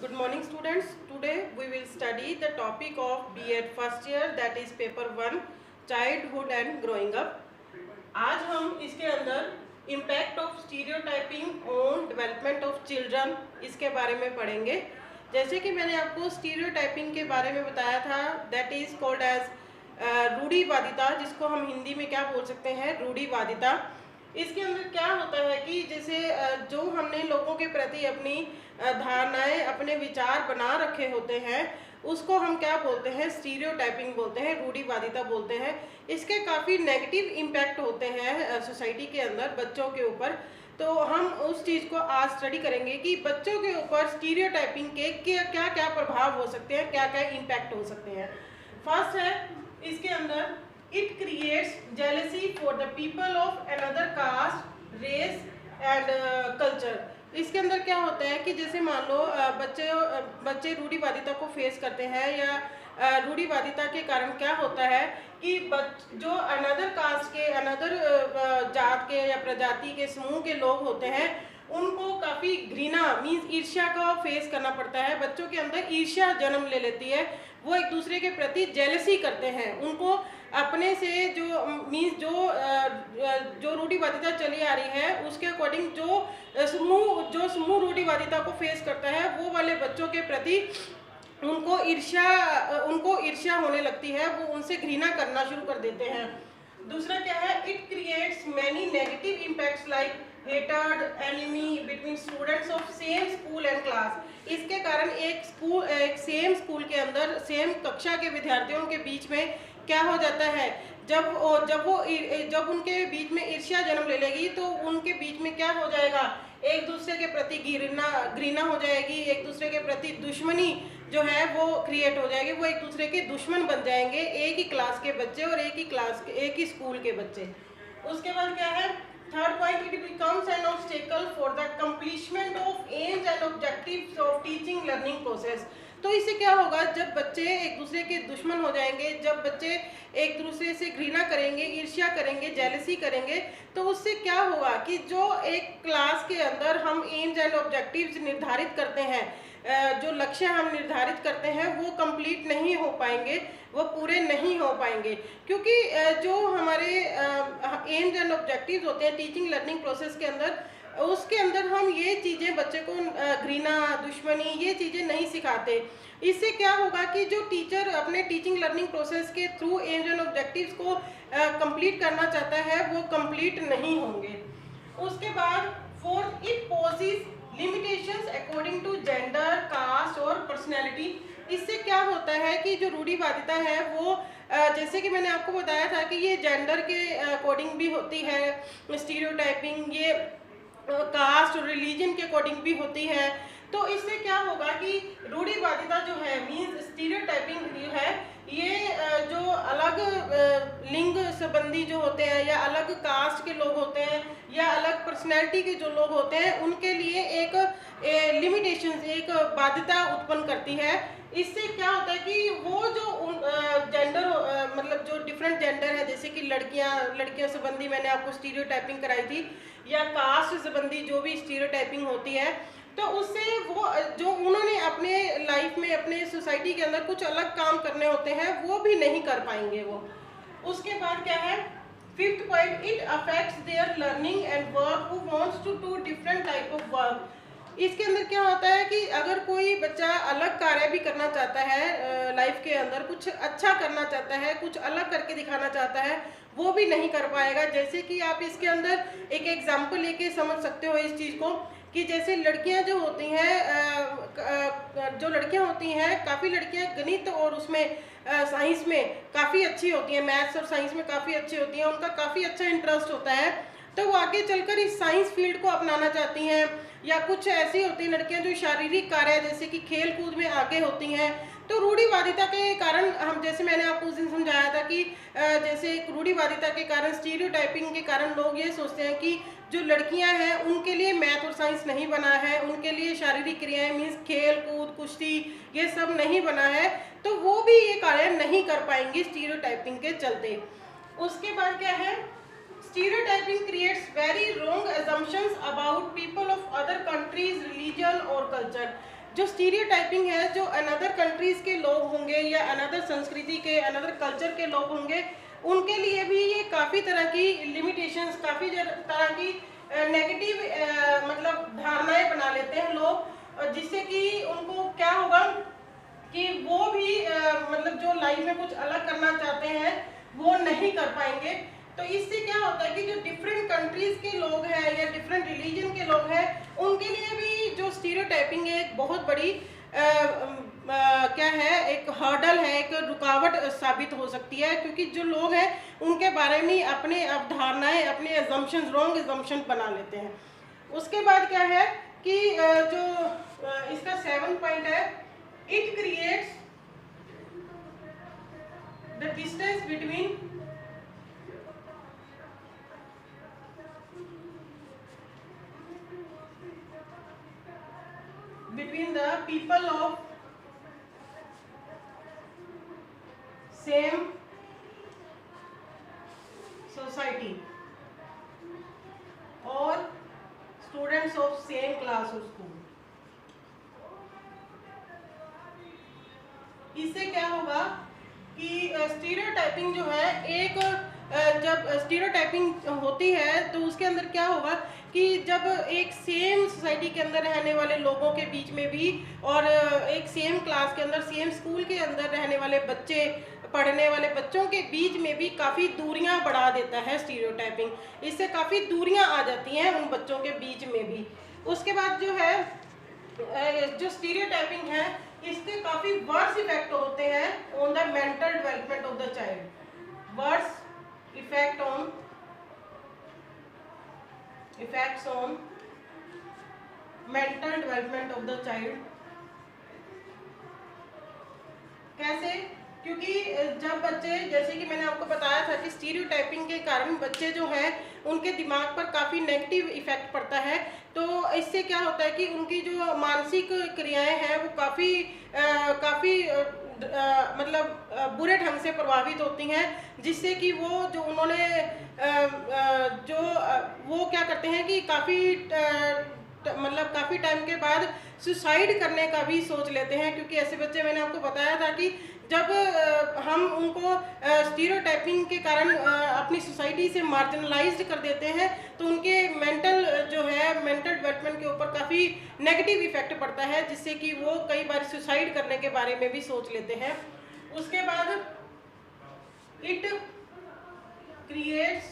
Good morning students. Today we will study the topic of B.Ed first year, that is paper 1 childhood and growing up. आज हम इसके अंदर impact of stereotyping on development of children इसके बारे में पढ़ेंगे। जैसे कि मैंने आपको stereotyping के बारे में बताया था, that is called as रूढ़िवादिता, जिसको हम हिंदी में क्या बोल सकते हैं, रूढ़िवादिता। इसके अंदर क्या होता है कि जैसे जो हमने लोगों के प्रति अपनी धारणाएं, अपने विचार बना रखे होते हैं, उसको हम क्या बोलते हैं, स्टीरियोटाइपिंग बोलते हैं, रूढ़िवादिता बोलते हैं। इसके काफ़ी नेगेटिव इम्पैक्ट होते हैं सोसाइटी के अंदर बच्चों के ऊपर। तो हम उस चीज़ को आज स्टडी करेंगे कि बच्चों के ऊपर स्टीरियोटाइपिंग के क्या क्या प्रभाव हो सकते हैं, क्या क्या इम्पैक्ट हो सकते हैं। फर्स्ट है इसके अंदर, it creates jealousy for the people of another caste, race and culture। इसके अंदर क्या होता है कि जैसे मान लो बच्चे रूढ़िवादिता को फेस करते हैं, या रूढ़िवादिता के कारण क्या होता है कि जो अनदर कास्ट के, अनदर जात के या प्रजाति के समूह के लोग होते हैं, उनको काफ़ी घृणा मीन्स ईर्ष्या का फेस करना पड़ता है। बच्चों के अंदर ईर्ष्या जन्म ले लेती है, वो एक दूसरे के प्रति जेलसी करते हैं। उनको अपने से जो मीन्स जो रूढ़िवादिता चली आ रही है उसके अकॉर्डिंग जो समूह रूढ़िवादिता को फेस करता है, वो वाले बच्चों के प्रति उनको ईर्ष्या होने लगती है, वो उनसे घृणा करना शुरू कर देते हैं। दूसरा क्या है, it creates many negative impacts like hatred, enemy between students of same school and class. इसके कारण एक सेम स्कूल के अंदर सेम कक्षा के विद्यार्थियों के बीच में क्या हो जाता है, जब उनके बीच में ईर्ष्या जन्म ले लेगी तो उनके बीच में क्या हो जाएगा, एक दूसरे के प्रति घृणा हो जाएगी, एक दूसरे के प्रति दुश्मनी जो है वो क्रिएट हो जाएगी, वो एक दूसरे के दुश्मन बन जाएंगे, एक ही क्लास के बच्चे और एक ही स्कूल के बच्चे। उसके बाद क्या है, third point, it becomes an obstacle for the accomplishment of aims and objectives of teaching learning process. तो इससे क्या होगा, जब बच्चे एक दूसरे के दुश्मन हो जाएंगे, जब बच्चे एक दूसरे से घृणा करेंगे, ईर्ष्या करेंगे, जेलसी करेंगे, तो उससे क्या होगा कि जो एक क्लास के अंदर हम एम्स एंड ऑब्जेक्टिव्स निर्धारित करते हैं, जो लक्ष्य हम निर्धारित करते हैं, वो कंप्लीट नहीं हो पाएंगे, वो पूरे नहीं हो पाएंगे। क्योंकि जो हमारे एम्स एंड ऑब्जेक्टिव्स होते हैं टीचिंग लर्निंग प्रोसेस के अंदर, उसके अंदर हम ये चीज़ें बच्चे को घृणा, दुश्मनी, ये चीज़ें नहीं सिखाते। इससे क्या होगा कि जो टीचर अपने टीचिंग लर्निंग प्रोसेस के थ्रू एम्स एंड ऑब्जेक्टिव्स को कंप्लीट करना चाहता है, वो कंप्लीट नहीं होंगे। उसके बाद fourth, it poses limitations according to gender, caste और पर्सनैलिटी। इससे क्या होता है कि जो रूढ़िवादिता है वो जैसे कि मैंने आपको बताया था कि ये जेंडर के अकॉर्डिंग भी होती है स्टीरियोटाइपिंग, ये कास्ट और रिलीजन के अकॉर्डिंग भी होती है। तो इससे क्या होगा कि रूढ़िवादिता जो है मीन्स स्टीरियोटाइपिंग जो है, ये जो अलग लिंग संबंधी जो होते हैं, या अलग कास्ट के लोग होते हैं, या अलग पर्सनैलिटी के जो लोग होते हैं, उनके लिए एक लिमिटेशंस, एक बाध्यता उत्पन्न करती है। इससे क्या होता है कि वो जो जेंडर मतलब जो डिफरेंट जेंडर है, जैसे कि लड़कियां संबंधी मैंने आपको स्टीरियोटाइपिंग कराई थी, या कास्ट संबंधी जो भी स्टीरियोटाइपिंग होती है, तो उससे वो जो उन्होंने अपने लाइफ में, अपने सोसाइटी के अंदर कुछ अलग काम करने होते हैं, वो भी नहीं कर पाएंगे वो। उसके बाद क्या है, fifth point, it affects their learning and work who wants to do different type of work. इसके अंदर क्या होता है कि अगर कोई बच्चा अलग कार्य भी करना चाहता है लाइफ के अंदर, कुछ अच्छा करना चाहता है, कुछ अलग करके दिखाना चाहता है, वो भी नहीं कर पाएगा। जैसे कि आप इसके अंदर एक एग्जाम्पल लेके समझ सकते हो इस चीज़ को, कि जैसे लड़कियां जो होती हैं, काफ़ी लड़कियां गणित और उसमें साइंस में काफ़ी अच्छी होती हैं, मैथ्स और साइंस में काफ़ी अच्छी होती हैं, उनका काफ़ी अच्छा इंटरेस्ट होता है, तो वो आगे चलकर इस साइंस फील्ड को अपनाना चाहती हैं। या कुछ ऐसी होती हैं लड़कियां जो शारीरिक कार्य जैसे कि खेल कूद में आगे होती हैं। तो रूढ़िवादिता के कारण, हम जैसे मैंने आपको उस दिन समझाया था कि जैसे रूढ़िवादिता के कारण, स्टीरियोटाइपिंग के कारण लोग ये सोचते हैं कि जो लड़कियां हैं उनके लिए मैथ और साइंस नहीं बना है, उनके लिए शारीरिक क्रियाएं मीन्स खेल कूद, कुश्ती, ये सब नहीं बना है, तो वो भी ये कार्य नहीं कर पाएंगी स्टीरियोटाइपिंग के चलते। उसके बाद क्या है, Stereotyping creates very wrong assumptions about people of other countries, religion और culture। जो स्टीरियोटाइपिंग है, जो अनदर कंट्रीज़ के लोग होंगे या अनदर संस्कृति के, अनदर कल्चर के लोग होंगे, उनके लिए भी ये काफ़ी तरह की लिमिटेशंस, काफ़ी तरह की नेगेटिव मतलब धारणाएं बना लेते हैं लोग, जिससे कि उनको क्या होगा कि वो भी मतलब जो लाइफ में कुछ अलग करना चाहते हैं वो नहीं कर पाएंगे। तो इससे क्या होता है कि जो डिफरेंट कंट्रीज के लोग हैं या डिफरेंट रिलीजन के लोग हैं, उनके लिए भी जो स्टीरियोटाइपिंग है एक बहुत बड़ी क्या है, एक हर्डल है, एक रुकावट साबित हो सकती है, क्योंकि जो लोग हैं उनके बारे में अपने अवधारणाएं, अपने एजम्पशंस, रॉन्ग एजम्पशन बना लेते हैं। उसके बाद क्या है कि जो इसका 7th पॉइंट है, it creates the distance between the people of same society or students of same class or school। इससे क्या होगा कि स्टीरियोटाइपिंग जो है, एक जब स्टीरियोटाइपिंग होती है तो उसके अंदर क्या होगा कि जब एक सेम सोसाइटी के अंदर रहने वाले लोगों के बीच में भी और एक सेम क्लास के अंदर, सेम स्कूल के अंदर रहने वाले बच्चे, पढ़ने वाले बच्चों के बीच में भी काफ़ी दूरियां बढ़ा देता है स्टीरियोटाइपिंग। इससे काफ़ी दूरियां आ जाती हैं उन बच्चों के बीच में भी। उसके बाद जो है जो स्टीरियोटाइपिंग है, इसके काफ़ी वर्स इफेक्ट होते हैं on the mental development of the child. Worse effects on mental development of the child। कैसे? क्योंकि जब बच्चे, जैसे कि मैंने आपको बताया था कि स्टीरियोटाइपिंग के कारण बच्चे जो हैं उनके दिमाग पर काफ़ी नेगेटिव इफेक्ट पड़ता है। तो इससे क्या होता है कि उनकी जो मानसिक क्रियाएं हैं वो काफ़ी मतलब बुरे ढंग से प्रभावित होती हैं, जिससे कि वो जो उन्होंने वो क्या करते हैं कि काफ़ी टाइम के बाद सुसाइड करने का भी सोच लेते हैं। क्योंकि ऐसे बच्चे, मैंने आपको बताया था कि जब हम उनको स्टीरियोटाइपिंग के कारण अपनी सोसाइटी से मार्जिनलाइज्ड कर देते हैं तो उनके मेंटल डेवलपमेंट के ऊपर काफ़ी नेगेटिव इफेक्ट पड़ता है, जिससे कि वो कई बार सुसाइड करने के बारे में भी सोच लेते हैं। उसके बाद it creates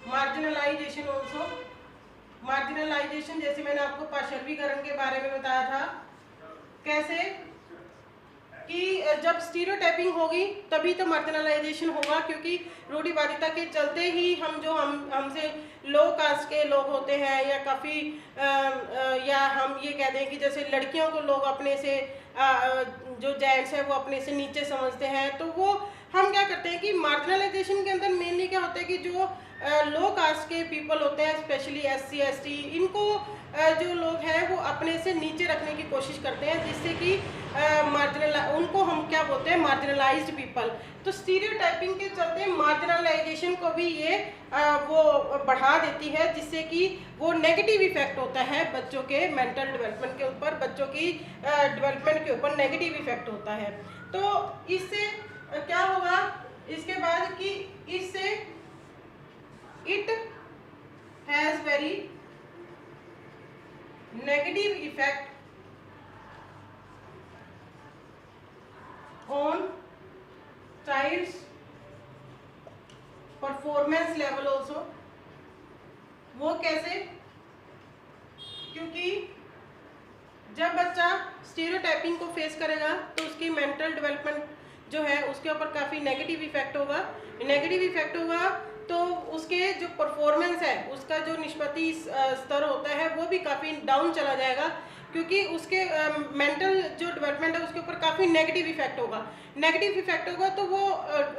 marginalisation also. Marginalisation, जैसे मैंने आपको पार्श्वीकरण के बारे में बताया था, कैसे कि जब स्टीरियोटाइपिंग होगी तभी तो मार्जिनलाइजेशन होगा, क्योंकि रूढ़िवादिता के चलते ही हमसे लो कास्ट के लोग होते हैं या काफ़ी या हम ये कह दें कि जैसे लड़कियों को लोग अपने से जो जेंट्स है वो अपने से नीचे समझते हैं। तो वो हम क्या करते हैं कि मार्जिनलाइजेशन के अंदर मेनली क्या होता है कि जो लो कास्ट के पीपल होते हैं, स्पेशली SC ST, इनको जो लोग हैं वो अपने से नीचे रखने की कोशिश करते हैं, जिससे कि उनको हम क्या बोलते हैं, मार्जिनलाइज्ड पीपल। तो स्टीरियोटाइपिंग के चलते मार्जिनलाइजेशन को भी ये वो बढ़ा देती है, जिससे कि वो नेगेटिव इफेक्ट होता है बच्चों के मेंटल डेवलपमेंट के ऊपर, बच्चों की डेवलपमेंट के ऊपर नेगेटिव इफेक्ट होता है। तो इससे क्या होगा इसके बाद कि इससे it has very negative effect on child's performance level also. वो कैसे? क्योंकि जब बच्चा स्टीरियोटाइपिंग को फेस करेगा तो उसकी मेंटल डेवलपमेंट जो है उसके ऊपर काफ़ी नेगेटिव इफेक्ट होगा। तो उसके जो परफॉर्मेंस है, उसका जो निष्पत्ति स्तर होता है वो भी काफ़ी डाउन चला जाएगा, क्योंकि उसके मेंटल जो डेवलपमेंट है उसके ऊपर काफ़ी नेगेटिव इफेक्ट होगा। तो वो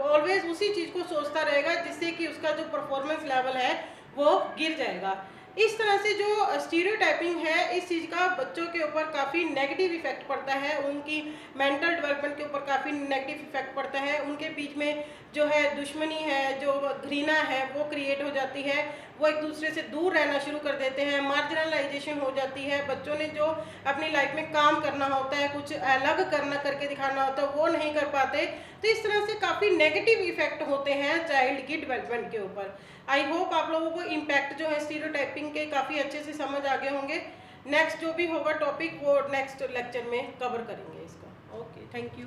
ऑलवेज उसी चीज़ को सोचता रहेगा, जिससे कि उसका जो परफॉर्मेंस लेवल है वो गिर जाएगा। इस तरह से जो स्टीरियोटाइपिंग है, इस चीज़ का बच्चों के ऊपर काफ़ी नेगेटिव इफेक्ट पड़ता है, उनकी मेंटल डेवलपमेंट के ऊपर काफ़ी नेगेटिव इफेक्ट पड़ता है, उनके बीच में जो है दुश्मनी है, जो घृणा है वो क्रिएट हो जाती है, वो एक दूसरे से दूर रहना शुरू कर देते हैं, मार्जिनलाइजेशन हो जाती है, बच्चों ने जो अपनी लाइफ में काम करना होता है, कुछ अलग करके दिखाना होता है, वो नहीं कर पाते। तो इस तरह से काफ़ी नेगेटिव इफेक्ट होते हैं चाइल्ड की डेवलपमेंट के ऊपर। आई होप आप लोगों को इम्पैक्ट जो है स्टीरियोटाइपिंग के काफ़ी अच्छे से समझ आ गए होंगे। नेक्स्ट जो भी होगा टॉपिक वो नेक्स्ट लेक्चर में कवर करेंगे इसका। Okay, thank you.